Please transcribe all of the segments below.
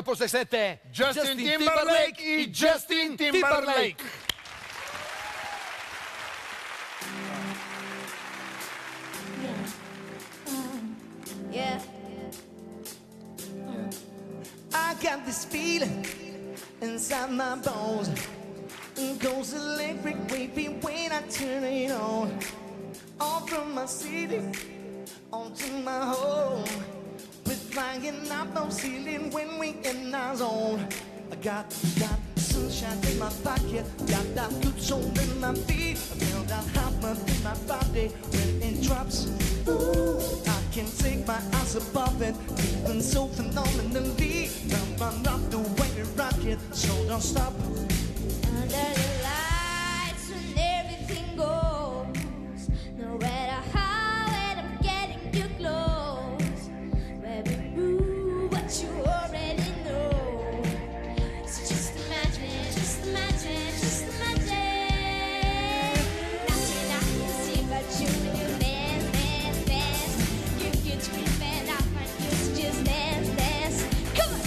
Посрещнете Джастин Тимбърлейк и Джастин Тимбърлейк! I got this feeling inside my bones. It goes electric wavy when I turn it on. All from my city onto my home. We're flying up no ceiling when we in our zone. I got sunshine in my pocket, got that good soul in my feet. I feel that hot blood in my body when it drops. Ooh, I can't take my eyes above it, feeling so phenomenally. Now I'm not the way we rock it, so don't stop. Under the lights when everything goes, no matter how and I'm getting you close. Where we move what you already know. So just imagine, just imagine, just imagine. Nothing I can see but you when you dance, dance, dance. You can scream and I find you to just dance, dance. Come on!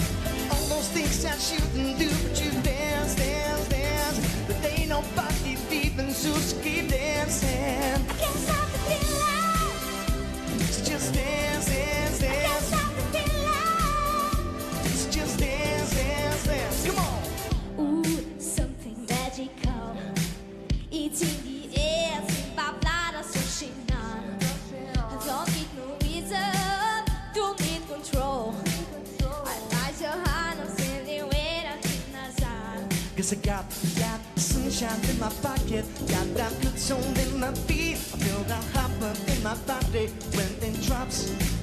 All those things that you can do, but you dance, dance, dance. But ain't nobody leaving, so just keep dancing. I can't stop the feeling. So just dance, dance, I can't dance. stop the feeling. So just dance, dance, dance. Come on. Ooh, something magical. It's in the air, vibrata so shinaan. I don't need no reason, don't need control. I like your hand, I'm sitting when I'm in the sun. Cause I got sunshine in my pocket, got that good soul in my feet. I feel that hot blood in my body when it drops.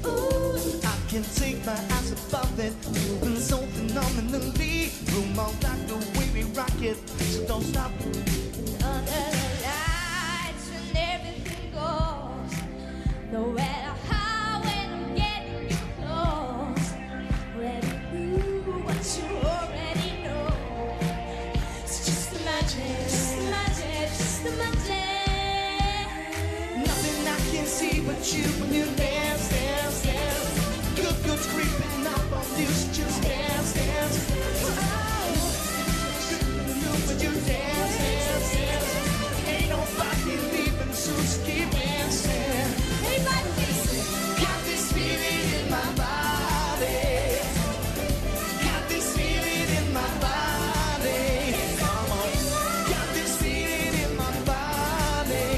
Ooh, I can't take my eyes above it, moving so phenomenally. Room all like the way we rock it, so don't stop. Under the lights when everything goes, no matter how when I'm getting you close. When you do what you already know. So just imagine, just imagine, just imagine. Nothing I can see but you when you dance, dance, dance. Good creeping up on you, so just dance, dance. When you dance, dance, dance. Ain't nobody leaving, so just keep dancing. Everybody Got this feeling in my body. Got this feeling in my body. Come on. Got this feeling in my body.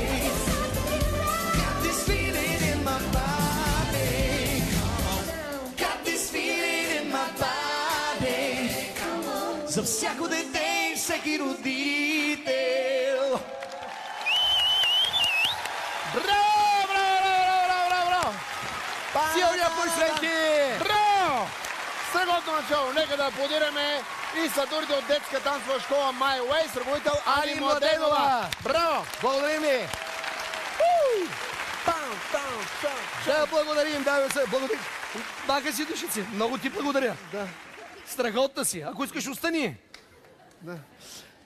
Got this feeling in my body. Come on. Got this feeling in my body. За всяко дете и всеки родител. Браво, браво! Силния посрещи! Браво! Страхотно начало! Нека да аплодираме и сатурите от детска танцова школа My Way с ръководител Али Младенова! Браво! Благодарим ви! Да благодарим, да, благодарим. Баха си душици, много ти благодаря. Да. Страхотна си. Ако искаш, остани.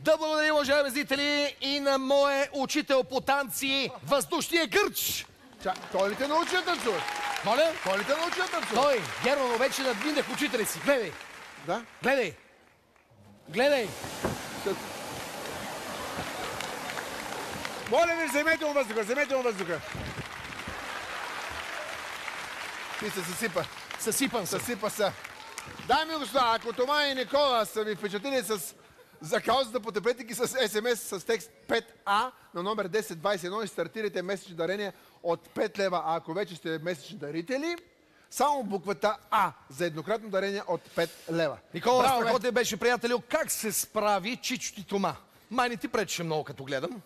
Да благодарим, уважаеми зрители, и на моя учител по танци, въздушния гърч. Той ли те научи да танцуваш? Моля? Той ли те научи да танцуваш? Той, Германо, вече надминах учителя си. Гледай, Да? гледай. Гледай. Моля ви, вземете му въздуха, вземете му въздуха. И се съсипа. Съсипан съм. Съсипа се. Дами и господа, ако Тома и Никола са ви впечатлили за каузата, потепете ги с СМС с текст 5А на номер 1021 и стартирайте месечни дарения от 5 лева. А ако вече сте месечни дарители, само буквата А за еднократно дарение от 5 лева. Никола, Браво, страхотен беше, приятелю. Как се справи Чичо ти Тома? Май не ти пречеше много, като гледам.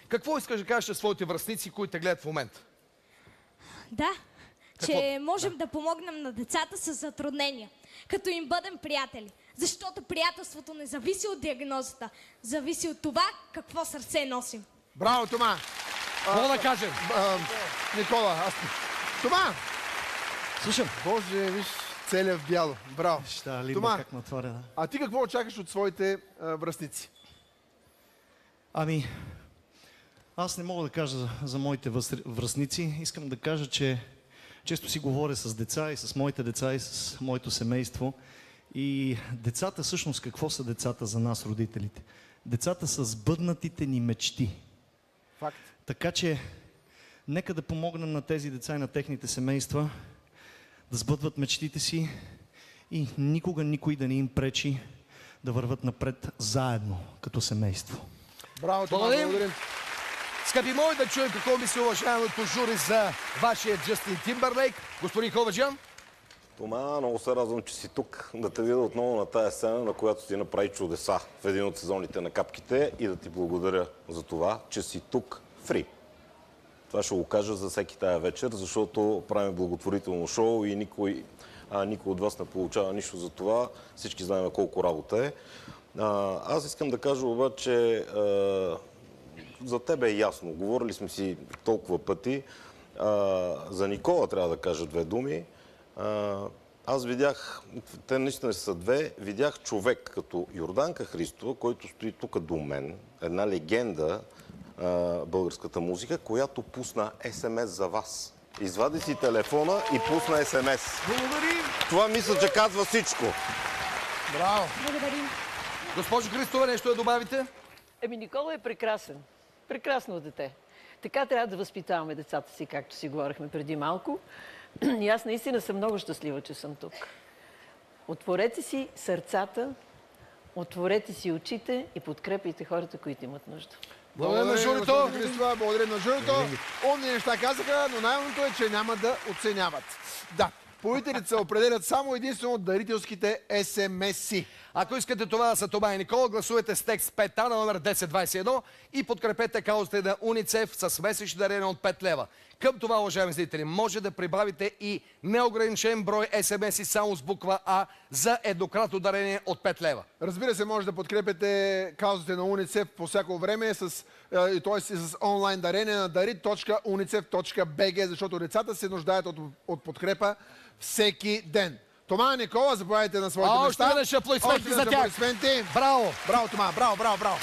Какво искаш да кажеш на своите връстници, които те гледат в момента? Да, Какво? че можем да помогнем на децата с затруднения, като им бъдем приятели. Защото приятелството не зависи от диагнозата, зависи от това какво сърце носим. Браво, Тома! Какво да кажем? Никола, Тома! Слушам. Боже, виж, целия в бяло. Браво. Ща, либа Тома, как натворя, да. а ти какво очакваш от своите връстници? Ами, аз не мога да кажа за моите връстници. Искам да кажа, че често си говоря с деца и с моите деца и с моето семейство. И децата, всъщност, какво са децата за нас, родителите? Децата са сбъднатите ни мечти. Факт. Така че, нека да помогнем на тези деца и на техните семейства да сбъдват мечтите си и никога никой да не им пречи да върват напред заедно, като семейство. Браво, Тома, благодарим. Скъпи мои, да чуем какво мисли уважаемото жури за вашия Джастин Тимбърлейк. Господин Коваджан. Тома, много се радвам, че си тук, да те видя отново на тая сцена, на която ти направи чудеса в един от сезоните на Капките и да ти благодаря за това, че си тук фри. Това ще го кажа за всеки тая вечер, защото правим благотворително шоу и никой от вас не получава нищо за това. Всички знаем колко работа е. Аз искам да кажа обаче, за тебе е ясно. Говорили сме си толкова пъти. За Никола трябва да кажа две думи. Аз видях, те наистина са две, видях човек като Йорданка Христова, който стои тук до мен, една легенда българската музика, която пусна СМС за вас. Извади си телефона и пусна СМС. Благодарим. Това мисля, че казва всичко. Браво. Благодарим. Госпожо Христова, нещо да добавите? Никола е прекрасен. Прекрасно дете. Така трябва да възпитаваме децата си, както си говорихме преди малко. И аз наистина съм много щастлива, че съм тук. Отворете си сърцата, отворете си очите и подкрепяйте хората, които имат нужда. Благодарим на журито. Благодарим на журито. Умни неща казаха, но най-умното е, че няма да оценяват. Да, победителите се определят само единствено от дарителските СМС-и. Ако искате това да са Тома и Никола, гласувайте с текст 5А на номер 1021 и подкрепете каузата на УНИЦЕФ с месечни дарения от 5 лева. Към това, уважаеми зрители, може да прибавите и неограничен брой СМС-и само с буква А за еднократно дарение от 5 лева. Разбира се, може да подкрепите каузите на УНИЦЕФ по всяко време, т.е. с онлайн дарение на darit.unicef.bg, защото децата се нуждаят от подкрепа всеки ден. Тома и Никола, заповядайте на своите места. Още веднъж аплодисменти за тях. Браво! Браво, Тома! Браво!